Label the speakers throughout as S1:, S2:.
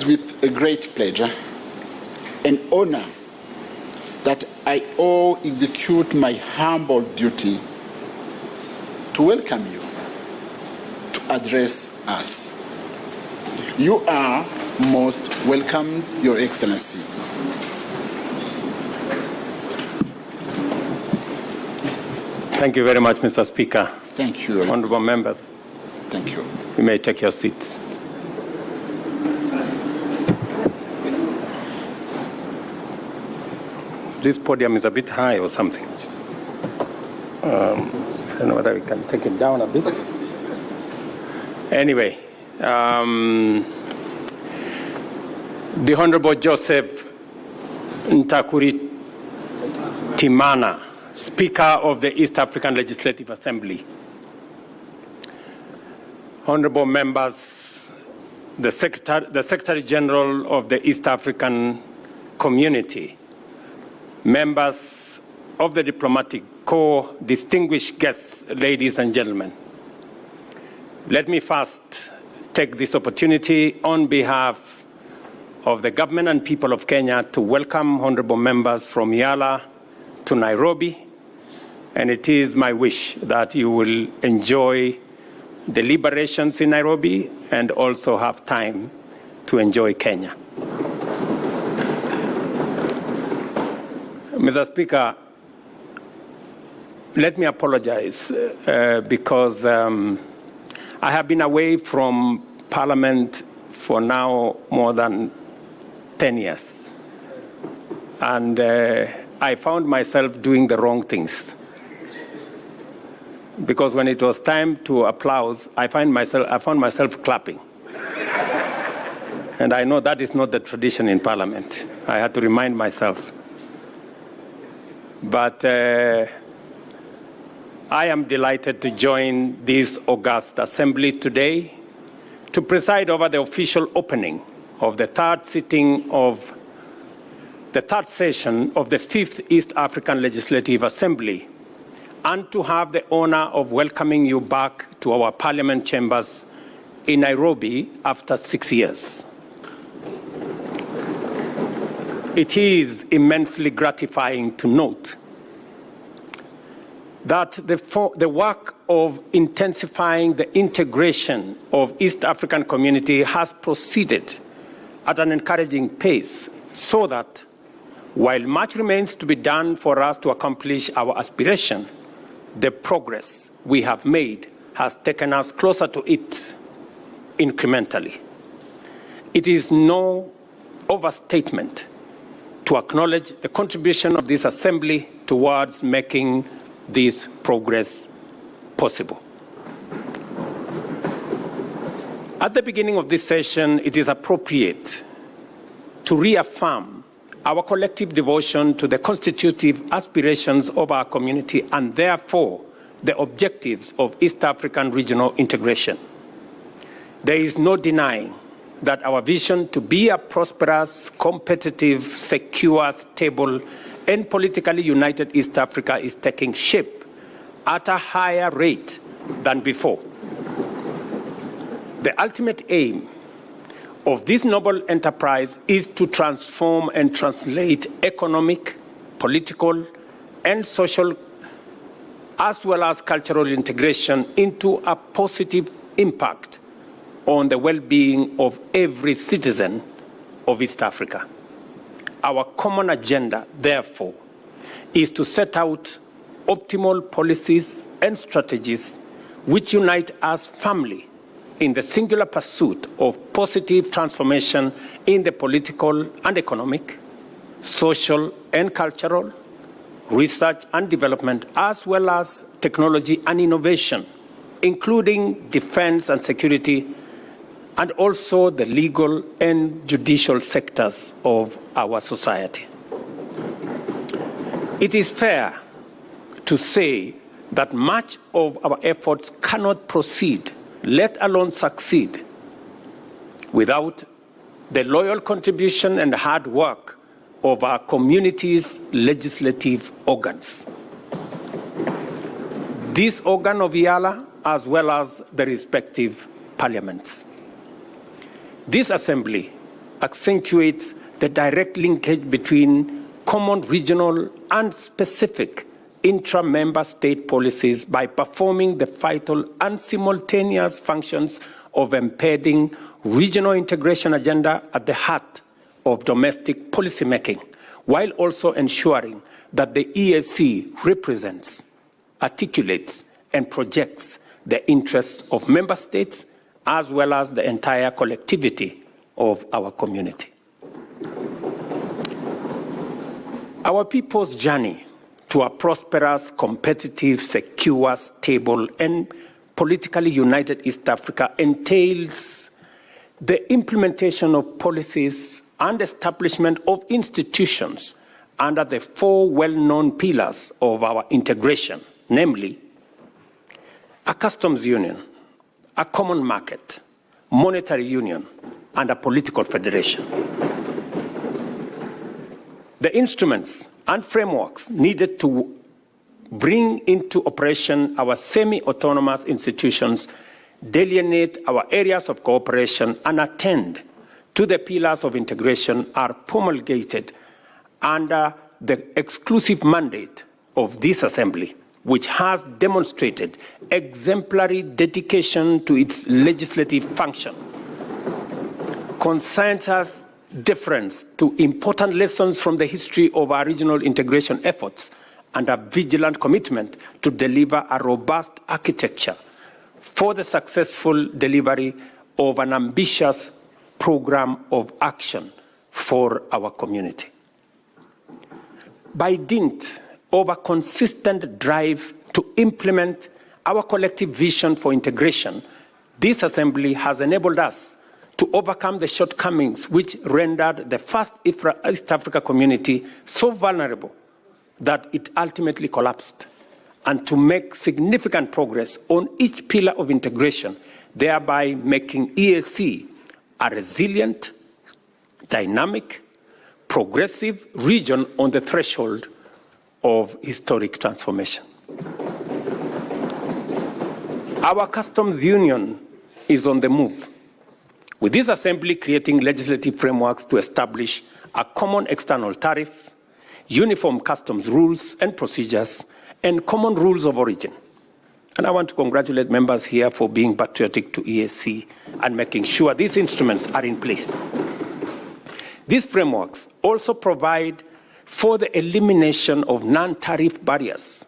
S1: is with a great pleasure and honor that I all execute my humble duty to welcome you to address us. You are most welcomed, Your Excellency.
S2: Thank you very much, Mr. Speaker.
S1: Thank you, Your
S2: Honorable
S1: Excellency.
S2: members.
S1: Thank you.
S2: You may take your seats. This podium is a bit high or something. I don't know whether we can take it down a bit. Anyway, the Honorable Joseph Ntakuri Timana, Speaker of the East African Legislative Assembly. Honorable members, the Secretary General of the East African Community, members of the Diplomatic Corps, distinguished guests, ladies and gentlemen. Let me first take this opportunity on behalf of the government and people of Kenya to welcome honorable members from Yala to Nairobi, and it is my wish that you will enjoy deliberations in Nairobi and also have time to enjoy Kenya. Mr. Speaker, let me apologize because I have been away from Parliament for now more than 10 years. And I found myself doing the wrong things. Because when it was time to applause, I found myself clapping. And I know that is not the tradition in Parliament. I had to remind myself. But I am delighted to join this august assembly today to preside over the official opening of the third session of the 5th East African Legislative Assembly, and to have the honor of welcoming you back to our Parliament chambers in Nairobi after 6 years. It is immensely gratifying to note that the work of intensifying the integration of East African community has proceeded at an encouraging pace, so that while much remains to be done for us to accomplish our aspiration, the progress we have made has taken us closer to it incrementally. It is no overstatement to acknowledge the contribution of this assembly towards making this progress possible. At the beginning of this session, it is appropriate to reaffirm our collective devotion to the constitutive aspirations of our community and therefore the objectives of East African regional integration. There is no denying that our vision to be a prosperous, competitive, secure, stable, and politically united East Africa is taking shape at a higher rate than before. The ultimate aim of this noble enterprise is to transform and translate economic, political, and social, as well as cultural integration into a positive impact on the well-being of every citizen of East Africa. Our common agenda, therefore, is to set out optimal policies and strategies which unite us firmly in the singular pursuit of positive transformation in the political and economic, social and cultural, research and development, as well as technology and innovation, including defense and security, and also the legal and judicial sectors of our society. It is fair to say that much of our efforts cannot proceed, let alone succeed, without the loyal contribution and hard work of our community's legislative organs. This organ of Yala, as well as the respective parliaments. This assembly accentuates the direct linkage between common regional and specific intra-member state policies by performing the vital and simultaneous functions of embedding regional integration agenda at the heart of domestic policymaking, while also ensuring that the EAC represents, articulates, and projects the interests of member states as well as the entire collectivity of our community. Our people's journey to a prosperous, competitive, secure, stable, and politically united East Africa entails the implementation of policies and establishment of institutions under the four well-known pillars of our integration, namely a customs union, a common market, monetary union, and a political federation. The instruments and frameworks needed to bring into operation our semi-autonomous institutions delineate our areas of cooperation and attend to the pillars of integration are promulgated under the exclusive mandate of this Assembly, which has demonstrated exemplary dedication to its legislative function, conscientious deference to important lessons from the history of our regional integration efforts, and a vigilant commitment to deliver a robust architecture for the successful delivery of an ambitious program of action for our community. By dint of a consistent drive to implement our collective vision for integration, this Assembly has enabled us to overcome the shortcomings which rendered the first East Africa community so vulnerable that it ultimately collapsed, and to make significant progress on each pillar of integration, thereby making EAC a resilient, dynamic, progressive region on the threshold of historic transformation. Our customs union is on the move, with this Assembly creating legislative frameworks to establish a common external tariff, uniform customs rules and procedures, and common rules of origin. And I want to congratulate members here for being patriotic to EAC and making sure these instruments are in place. These frameworks also provide for the elimination of non-tariff barriers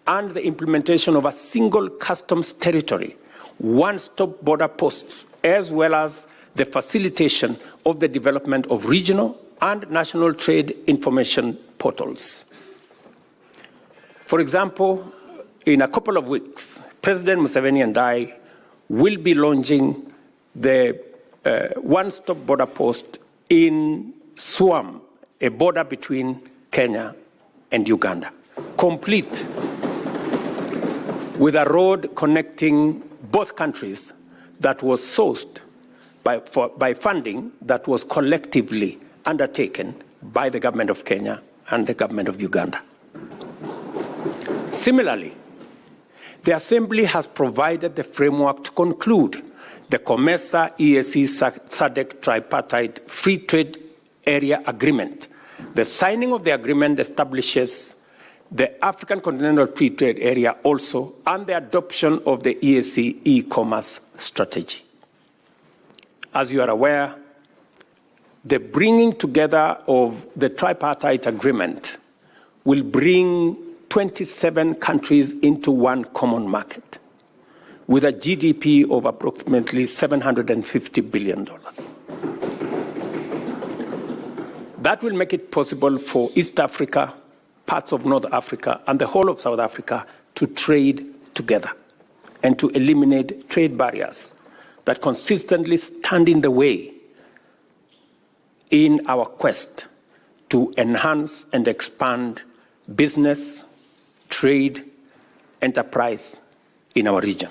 S2: and the implementation of a single customs territory, one-stop border posts, as well as the facilitation of the development of regional and national trade information portals. For example, in a couple of weeks, President Museveni and I will be launching the one-stop border post in Swam, a border between Kenya and Uganda, complete with a road connecting both countries that was sourced by funding that was collectively undertaken by the government of Kenya and the government of Uganda. Similarly, the Assembly has provided the framework to conclude the COMESA EAC SADC tripartite free trade area agreement. The signing of the agreement establishes the African Continental Free Trade Area also, and the adoption of the EAC e-commerce strategy. As you are aware, the bringing together of the tripartite agreement will bring 27 countries into one common market with a GDP of approximately $750 billion. That will make it possible for East Africa, parts of North Africa, and the whole of South Africa to trade together and to eliminate trade barriers that consistently stand in the way in our quest to enhance and expand business, trade, enterprise in our region.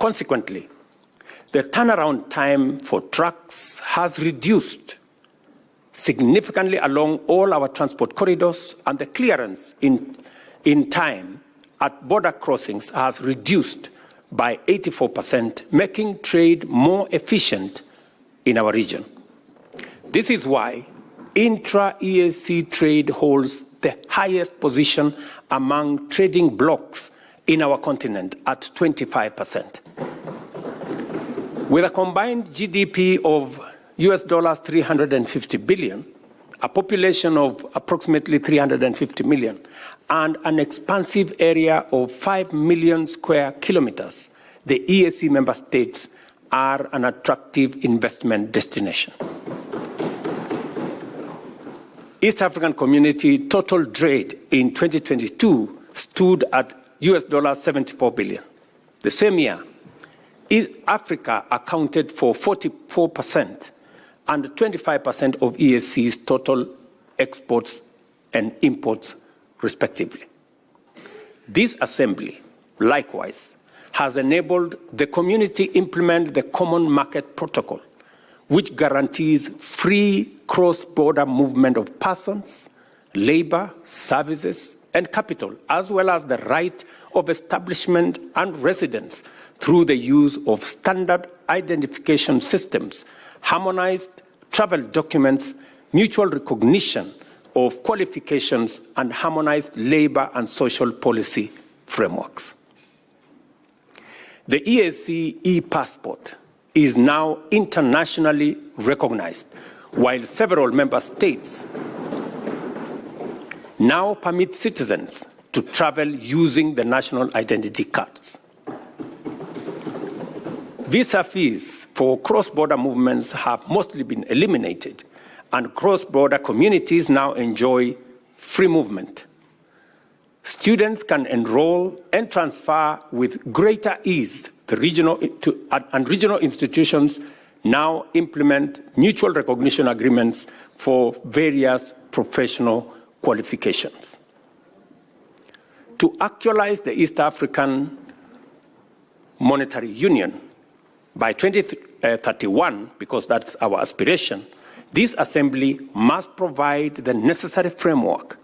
S2: Consequently, the turnaround time for trucks has reduced significantly along all our transport corridors, and the clearance in time at border crossings has reduced by 84%, making trade more efficient in our region. This is why intra-EAC trade holds the highest position among trading blocs in our continent at 25%. With a combined GDP of US dollars 350 billion, a population of approximately 350 million, and an expansive area of 5 million square kilometers, the EAC member states are an attractive investment destination. East African Community total trade in 2022 stood at US dollars 74 billion. The same year, Africa accounted for 44% and 25% of EAC's total exports and imports, respectively. This assembly, likewise, has enabled the community implement the Common Market Protocol, which guarantees free cross-border movement of persons, labor, services, and capital, as well as the right of establishment and residence through the use of standard identification systems, harmonized travel documents, mutual recognition of qualifications, and harmonized labor and social policy frameworks. The EAC e-passport is now internationally recognized, while several member states now permit citizens to travel using the national identity cards. Visa fees for cross-border movements have mostly been eliminated, and cross-border communities now enjoy free movement. Students can enroll and transfer with greater ease. Regional institutions now implement mutual recognition agreements for various professional qualifications. To actualize the East African Monetary Union by 2031, because that's our aspiration, this assembly must provide the necessary framework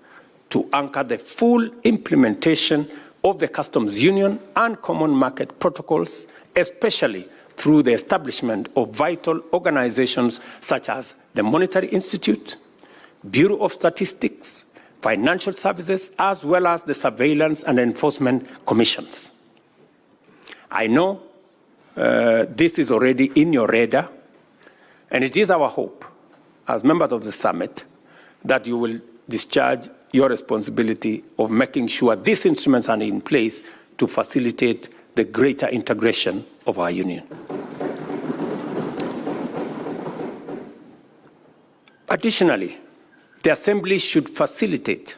S2: to anchor the full implementation of the customs union and common market protocols, especially through the establishment of vital organizations such as the Monetary Institute, Bureau of Statistics, Financial Services, as well as the Surveillance and Enforcement Commissions. I know this is already in your radar, and it is our hope, as members of the summit, that you will discharge your responsibility of making sure these instruments are in place to facilitate the greater integration of our union. Additionally, the Assembly should facilitate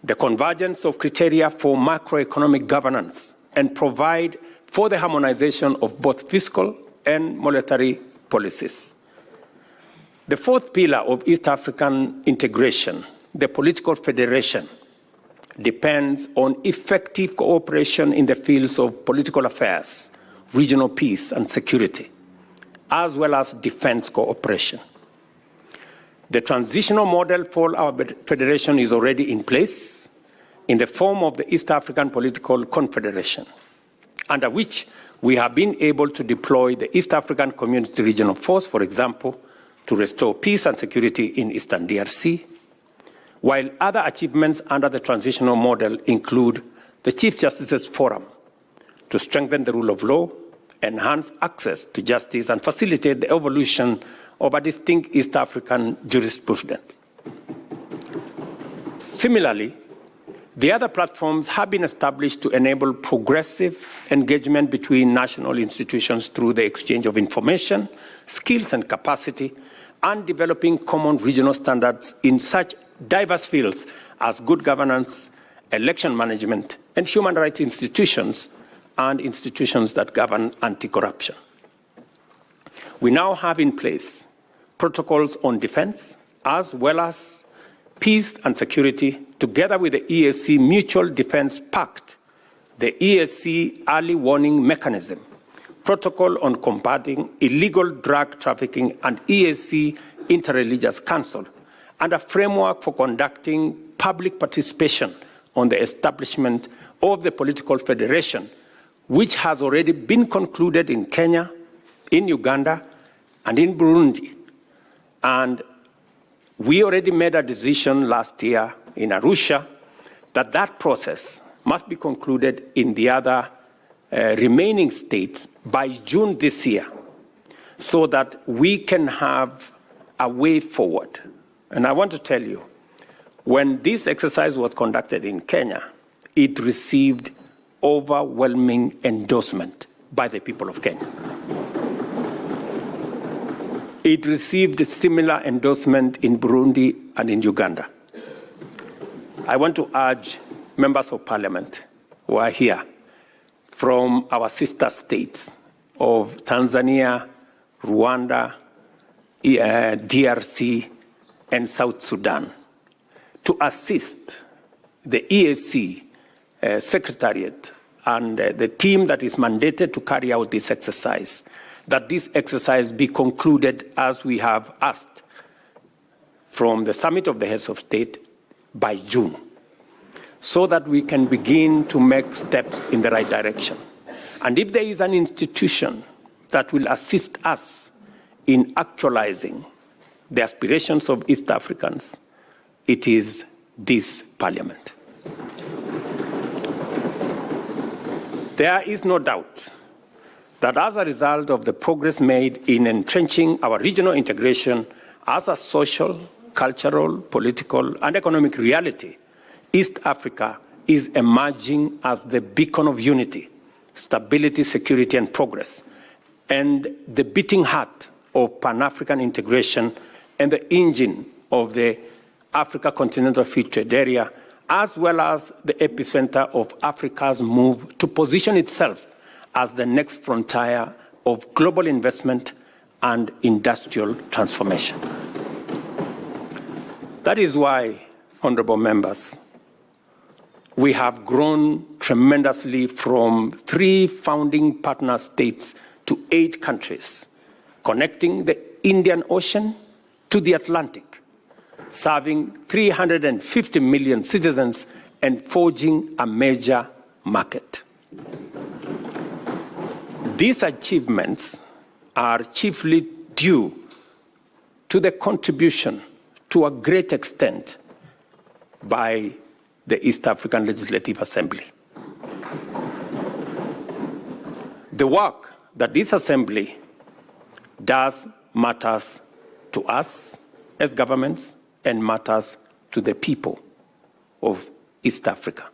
S2: the convergence of criteria for macroeconomic governance and provide for the harmonization of both fiscal and monetary policies. The fourth pillar of East African integration, the political federation, depends on effective cooperation in the fields of political affairs, regional peace and security, as well as defense cooperation. The transitional model for our federation is already in place in the form of the East African Political Confederation, under which we have been able to deploy the East African Community Regional Force, for example, to restore peace and security in Eastern DRC, while other achievements under the transitional model include the Chief Justice's Forum to strengthen the rule of law, enhance access to justice, and facilitate the evolution of a distinct East African jurisprudence. Similarly, the other platforms have been established to enable progressive engagement between national institutions through the exchange of information, skills, and capacity, and developing common regional standards in such diverse fields as good governance, election management, and human rights institutions, and institutions that govern anti-corruption. We now have in place protocols on defense, as well as peace and security, together with the EAC Mutual Defense Pact, the EAC Early Warning Mechanism, Protocol on Combating Illegal Drug Trafficking, and EAC Interreligious Council, and a framework for conducting public participation on the establishment of the political federation, which has already been concluded in Kenya, in Uganda, and in Burundi, And we already made a decision last year in Arusha that that process must be concluded in the other remaining states by June this year, so that we can have a way forward. And I want to tell you, when this exercise was conducted in Kenya, it received overwhelming endorsement by the people of Kenya. It received similar endorsement in Burundi and in Uganda. I want to urge members of parliament who are here from our sister states of Tanzania, Rwanda, DRC, and South Sudan to assist the EAC Secretariat and the team that is mandated to carry out this exercise, that this exercise be concluded as we have asked from the Summit of the Heads of State by June, so that we can begin to make steps in the right direction. And if there is an institution that will assist us in actualizing the aspirations of East Africans, it is this parliament. There is no doubt that as a result of the progress made in entrenching our regional integration as a social, cultural, political, and economic reality, East Africa is emerging as the beacon of unity, stability, security, and progress, and the beating heart of Pan-African integration and the engine of the Africa Continental Free Trade Area, as well as the epicenter of Africa's move to position itself as the next frontier of global investment and industrial transformation. That is why, honorable members, we have grown tremendously from 3 founding partner states to 8 countries, connecting the Indian Ocean to the Atlantic, serving 350 million citizens and forging a major market. These achievements are chiefly due to the contribution, to a great extent, by the East African Legislative Assembly. The work that this assembly does matters to us as governments and matters to the people of East Africa.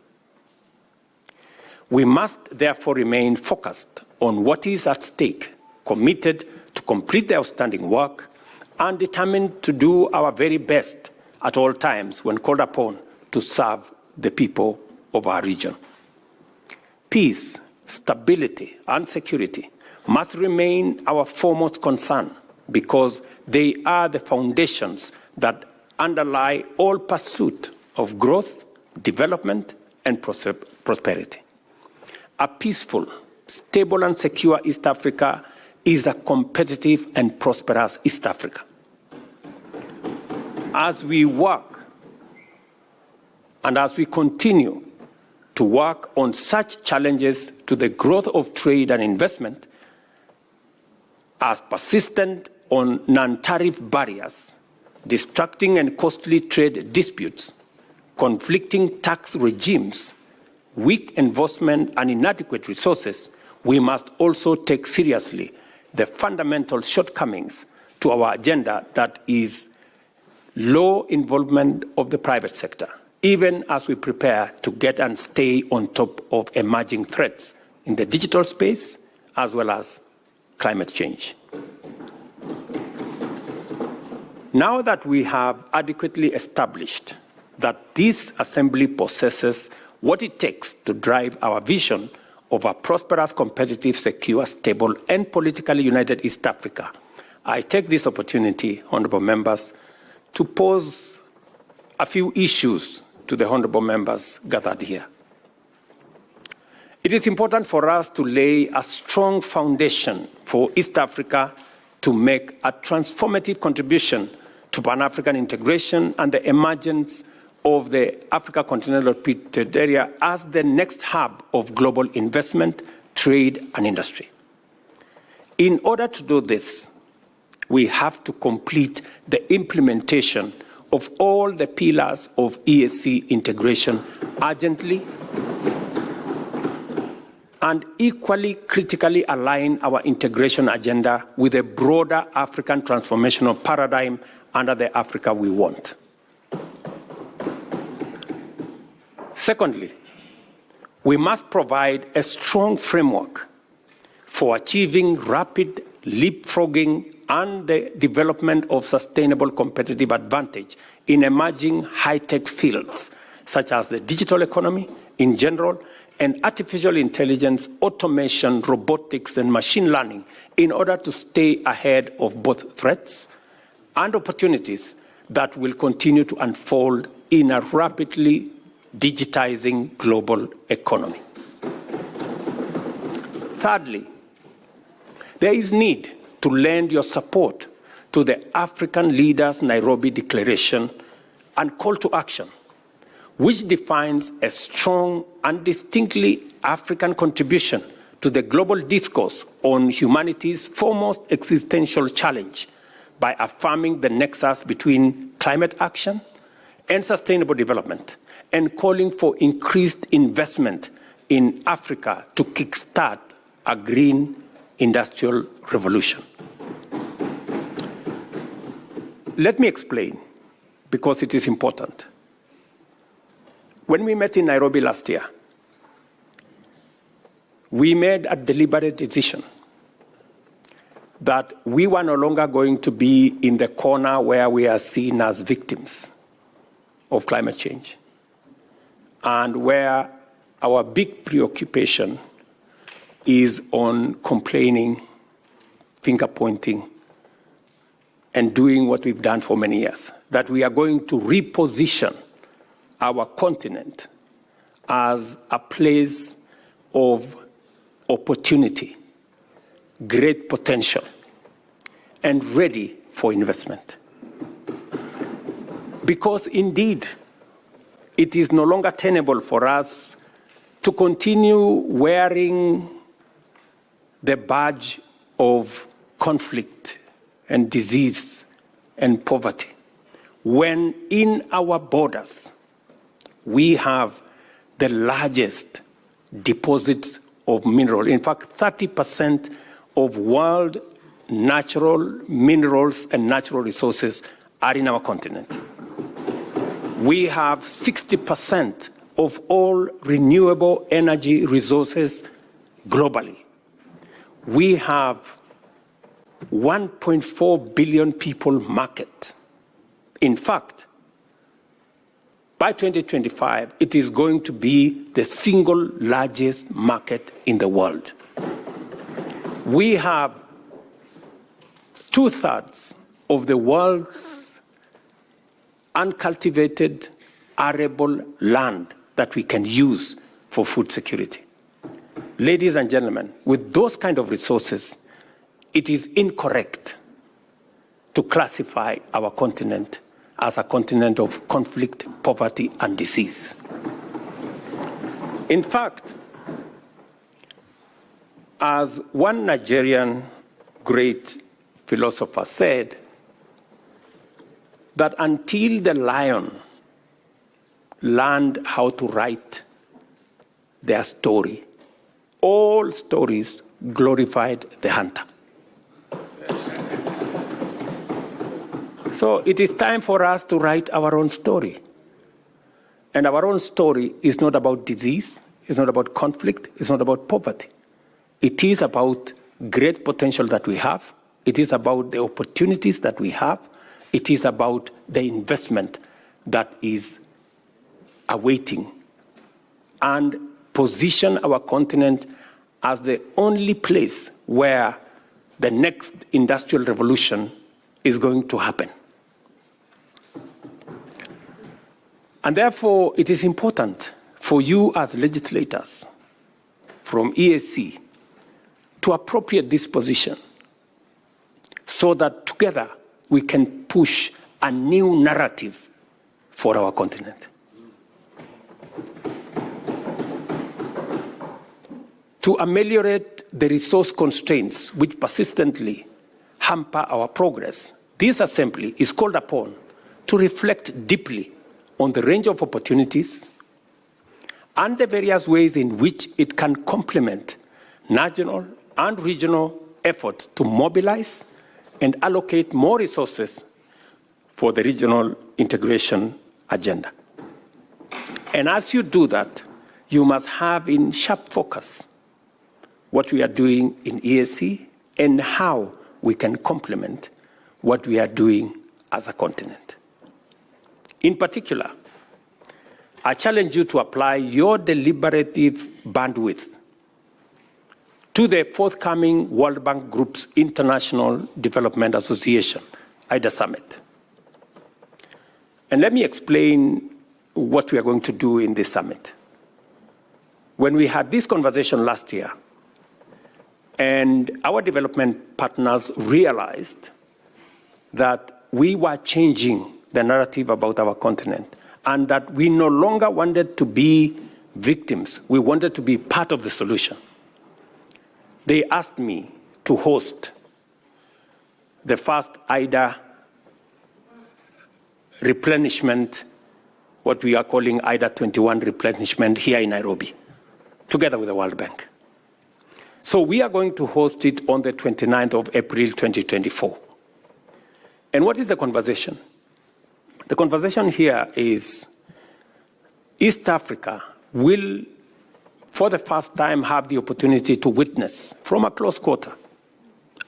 S2: We must therefore remain focused on what is at stake, committed to complete the outstanding work, and determined to do our very best at all times when called upon to serve the people of our region. Peace, stability, and security must remain our foremost concern, because they are the foundations that underlie all pursuit of growth, development, and prosperity. A peaceful, stable, and secure East Africa is a competitive and prosperous East Africa. As we work and as we continue to work on such challenges to the growth of trade and investment, as persistent on non-tariff barriers, distracting and costly trade disputes, conflicting tax regimes, weak enforcement, and inadequate resources, we must also take seriously the fundamental shortcomings to our agenda, that is low involvement of the private sector, even as we prepare to get and stay on top of emerging threats in the digital space as well as climate change. Now that we have adequately established that this assembly possesses what it takes to drive our vision of a prosperous, competitive, secure, stable, and politically united East Africa, I take this opportunity, honorable members, to pose a few issues to the honorable members gathered here. It is important for us to lay a strong foundation for East Africa to make a transformative contribution to Pan-African integration and the emergence of the Africa Continental Free Trade Area as the next hub of global investment, trade, and industry. In order to do this, we have to complete the implementation of all the pillars of EAC integration urgently, and equally critically align our integration agenda with a broader African transformational paradigm under the Africa we want. Secondly, we must provide a strong framework for achieving rapid leapfrogging and the development of sustainable competitive advantage in emerging high-tech fields, such as the digital economy in general, and artificial intelligence, automation, robotics, and machine learning, in order to stay ahead of both threats and opportunities that will continue to unfold in a rapidly digitizing global economy. Thirdly, there is need to lend your support to the African Leaders Nairobi Declaration and call to action, which defines a strong and distinctly African contribution to the global discourse on humanity's foremost existential challenge by affirming the nexus between climate action and sustainable development, and calling for increased investment in Africa to kickstart a green industrial revolution. Let me explain, because it is important. When we met in Nairobi last year, we made a deliberate decision that we were no longer going to be in the corner where we are seen as victims of climate change, and where our big preoccupation is on complaining, finger-pointing, and doing what we've done for many years, that we are going to reposition our continent as a place of opportunity, great potential, and ready for investment. Because indeed, it is no longer tenable for us to continue wearing the badge of conflict and disease and poverty, when in our borders we have the largest deposits of mineral. In fact, 30% of world natural minerals and natural resources are in our continent. We have 60% of all renewable energy resources globally. We have 1.4 billion people market. In fact, by 2025, it is going to be the single largest market in the world. We have 2/3 of the world's uncultivated arable land that we can use for food security. Ladies and gentlemen, with those kind of resources, it is incorrect to classify our continent as a continent of conflict, poverty, and disease. In fact, as one Nigerian great philosopher said, that until the lion learned how to write their story, all stories glorified the hunter. So it is time for us to write our own story. And our own story is not about disease, it's not about conflict, it's not about poverty. It is about great potential that we have. It is about the opportunities that we have. It is about the investment that is awaiting, and position our continent as the only place where the next industrial revolution is going to happen. And therefore, it is important for you as legislators from EAC to appropriate this position so that together we can push a new narrative for our continent. To ameliorate the resource constraints which persistently hamper our progress, this assembly is called upon to reflect deeply on the range of opportunities and the various ways in which it can complement national and regional efforts to mobilize and allocate more resources for the regional integration agenda. And as you do that, you must have in sharp focus what we are doing in EAC and how we can complement what we are doing as a continent. In particular, I challenge you to apply your deliberative bandwidth to the forthcoming World Bank Group's International Development Association, IDA Summit. And let me explain what we are going to do in this summit. When we had this conversation last year, and our development partners realized that we were changing the narrative about our continent and that we no longer wanted to be victims, we wanted to be part of the solution. They asked me to host the first IDA replenishment, what we are calling IDA 21 replenishment here in Nairobi, together with the World Bank. So we are going to host it on the 29th of April 2024. And what is the conversation? The conversation here is East Africa will, for the first time, have the opportunity to witness from a close quarter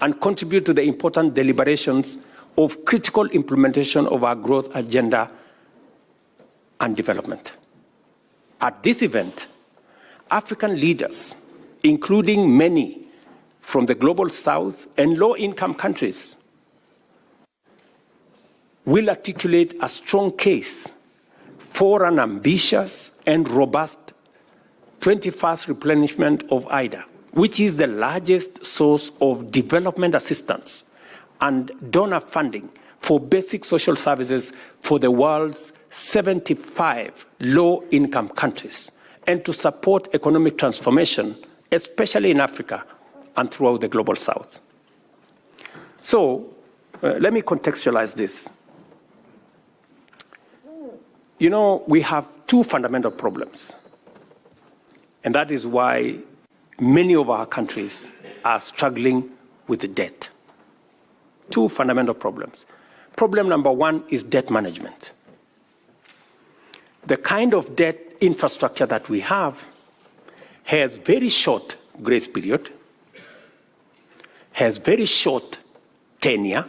S2: and contribute to the important deliberations of critical implementation of our growth agenda and development. At this event, African leaders, including many from the global south and low-income countries, will articulate a strong case for an ambitious and robust 21st replenishment of IDA, which is the largest source of development assistance and donor funding for basic social services for the world's 75 low-income countries, and to support economic transformation, especially in Africa and throughout the global south. So let me contextualize this. You know, we have two fundamental problems, and that is why many of our countries are struggling with the debt. Two fundamental problems. Problem number one is debt management. The kind of debt infrastructure that we have has very short grace period, has very short tenure,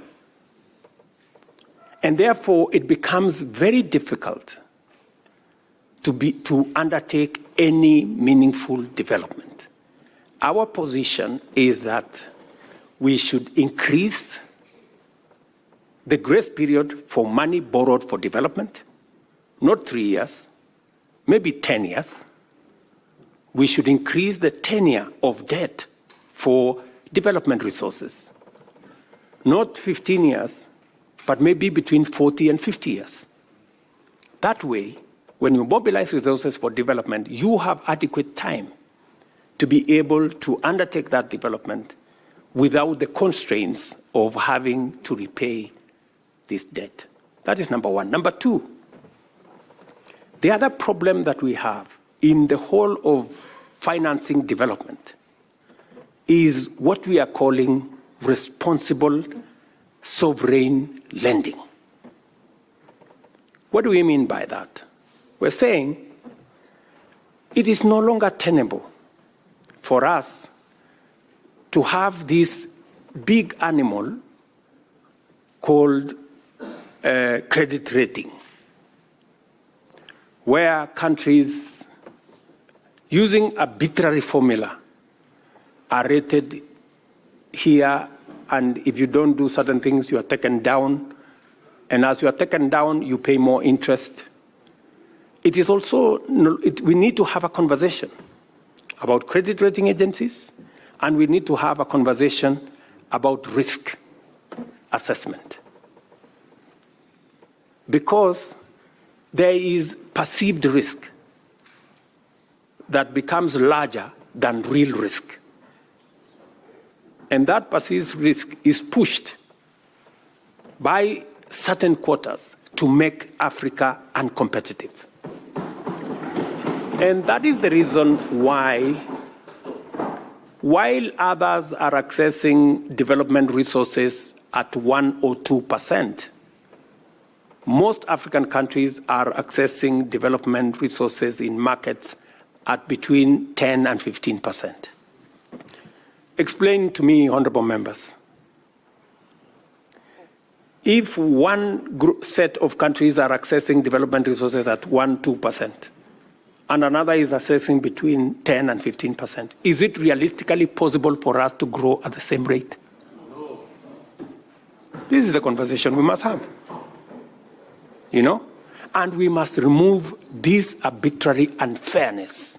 S2: and therefore it becomes very difficult to undertake any meaningful development. Our position is that we should increase the grace period for money borrowed for development, not 3 years, maybe 10 years. We should increase the tenure of debt for development resources, not 15 years, but maybe between 40 and 50 years. That way, when you mobilize resources for development, you have adequate time to be able to undertake that development without the constraints of having to repay this debt. That is number one. Number two, the other problem that we have in the whole of financing development is what we are calling responsible sovereign lending. What do we mean by that? We're saying it is no longer tenable for us to have this big animal called credit rating, where countries using arbitrary formula are rated here, and if you don't do certain things, you are taken down, and as you are taken down, you pay more interest. It is also, we need to have a conversation about credit rating agencies, and we need to have a conversation about risk assessment. Because there is perceived risk that becomes larger than real risk. And that perceived risk is pushed by certain quarters to make Africa uncompetitive. And that is the reason why, while others are accessing development resources at 1 or 2%, most African countries are accessing development resources in markets at between 10 and 15%. Explain to me, honorable members, if one set of countries are accessing development resources at 1, 2%, and another is accessing between 10 and 15%, is it realistically possible for us to grow at the same rate? No. This is the conversation we must have. You know? And we must remove this arbitrary unfairness.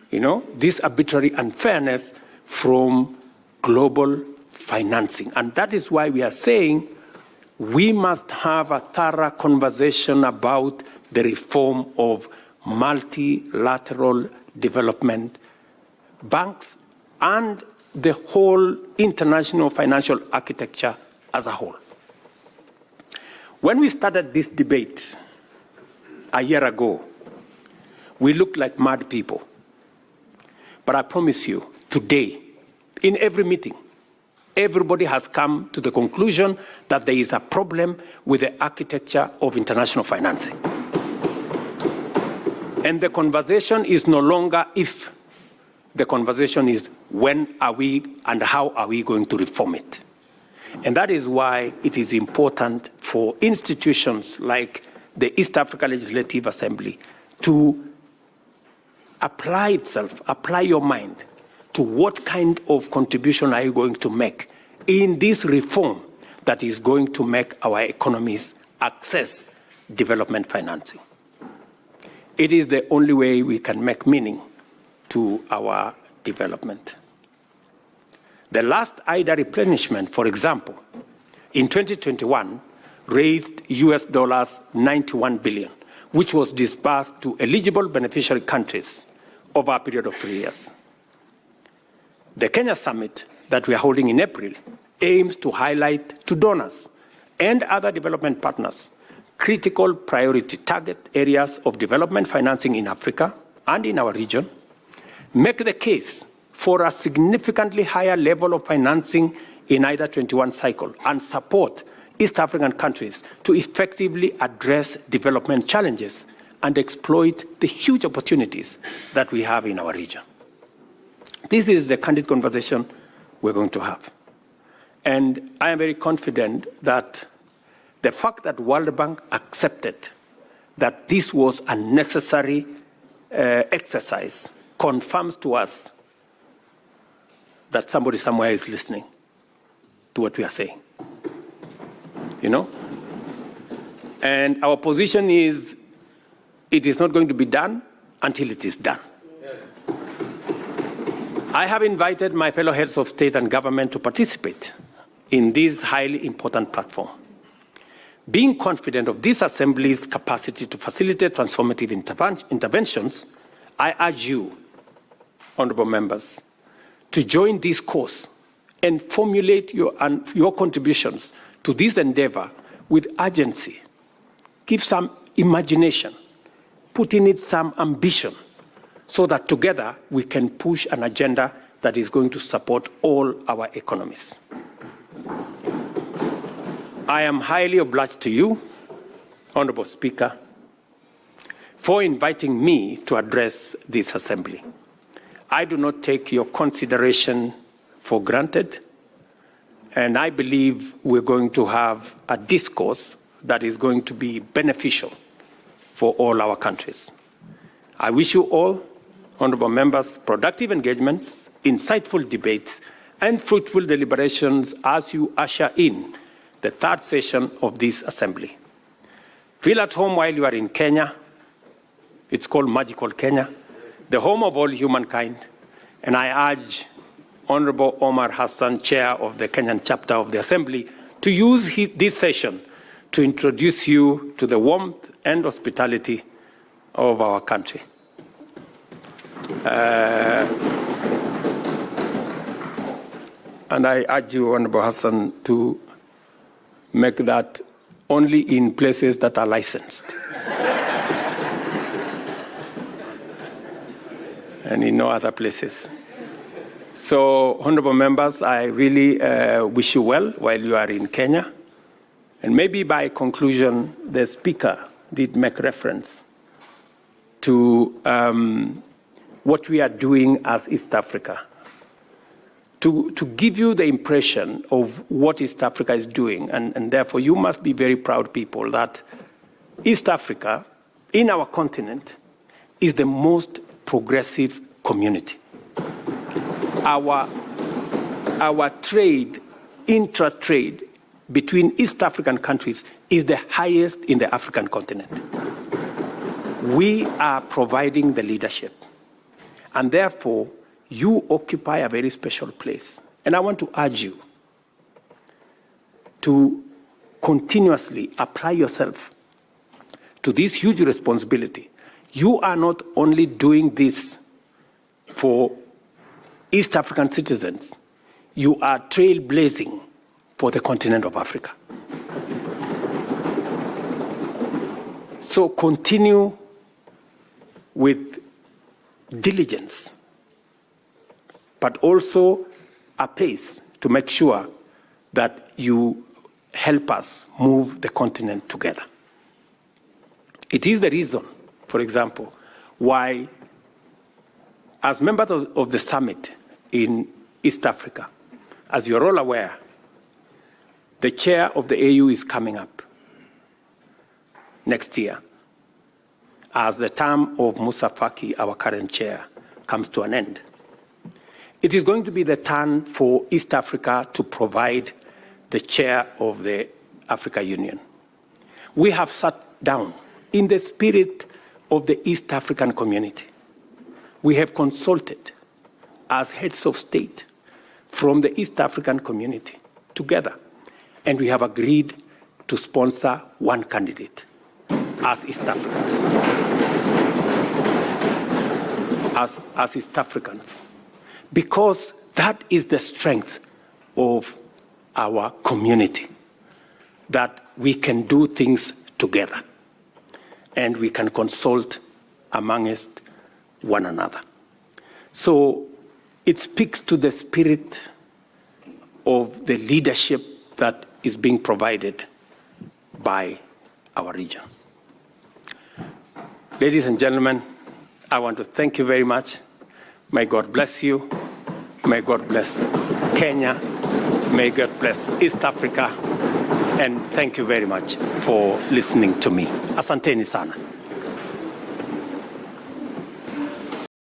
S2: You know, this arbitrary unfairness from global financing. And that is why we are saying we must have a thorough conversation about the reform of multilateral development banks and the whole international financial architecture as a whole. When we started this debate a year ago, we looked like mad people. But I promise you, today, in every meeting, everybody has come to the conclusion that there is a problem with the architecture of international financing. And the conversation is no longer if, the conversation is when are we and how are we going to reform it. And that is why it is important for institutions like the East Africa Legislative Assembly to apply your mind to what kind of contribution are you going to make in this reform that is going to make our economies access development financing. It is the only way we can make meaning to our development. The last IDA replenishment, for example, in 2021 raised US $91 billion, which was disbursed to eligible beneficiary countries over a period of 3 years. The Kenya Summit that we are holding in April aims to highlight to donors and other development partners critical priority target areas of development financing in Africa and in our region, make the case for a significantly higher level of financing in IDA 21 cycle, and support East African countries to effectively address development challenges and exploit the huge opportunities that we have in our region. This is the candid conversation we're going to have. And I am very confident that the fact that World Bank accepted that this was a necessary exercise confirms to us that somebody somewhere is listening to what we are saying. You know? And our position is, it is not going to be done until it is done. Yes. I have invited my fellow heads of state and government to participate in this highly important platform. Being confident of this Assembly's capacity to facilitate transformative interventions, I urge you, honorable members, to join this course and formulate your contributions to this endeavor with urgency. Give some imagination, put in it some ambition, so that together we can push an agenda that is going to support all our economies. I am highly obliged to you, Honorable Speaker, for inviting me to address this Assembly. I do not take your consideration for granted, and I believe we're going to have a discourse that is going to be beneficial for all our countries. I wish you all, honorable members, productive engagements, insightful debates, and fruitful deliberations as you usher in the third session of this Assembly. Feel at home while you are in Kenya. It's called Magical Kenya, the home of all humankind. And I urge Honorable Omar Hassan, Chair of the Kenyan chapter of the Assembly, to use this session to introduce you to the warmth and hospitality of our country. And I urge you, Honorable Hassan, to make that only in places that are licensed. And in no other places. So, honorable members, I really wish you well while you are in Kenya. And maybe by conclusion, the speaker did make reference to what we are doing as East Africa. To give you the impression of what East Africa is doing, and therefore you must be very proud people that East Africa, in our continent, is the most progressive community. Our trade, intra-trade between East African countries is the highest in the African continent. We are providing the leadership, and therefore you occupy a very special place. And I want to urge you to continuously apply yourself to this huge responsibility. You are not only doing this for East African citizens, you are trailblazing for the continent of Africa. So continue with diligence, but also a pace to make sure that you help us move the continent together. It is the reason, for example, why, as members of the summit in East Africa, as you're all aware, the chair of the AU is coming up next year, as the term of Musa Faki, our current chair, comes to an end. It is going to be the turn for East Africa to provide the chair of the Africa Union. We have sat down in the spirit of the East African community. We have consulted as heads of state from the East African community together, and we have agreed to sponsor one candidate as East Africans. As East Africans. Because that is the strength of our community, that we can do things together and we can consult amongst one another. So it speaks to the spirit of the leadership that is being provided by our region. Ladies and gentlemen, I want to thank you very much. May God bless you. May God bless Kenya. May God bless East Africa. And thank you very much for listening to me. Asanteni sana.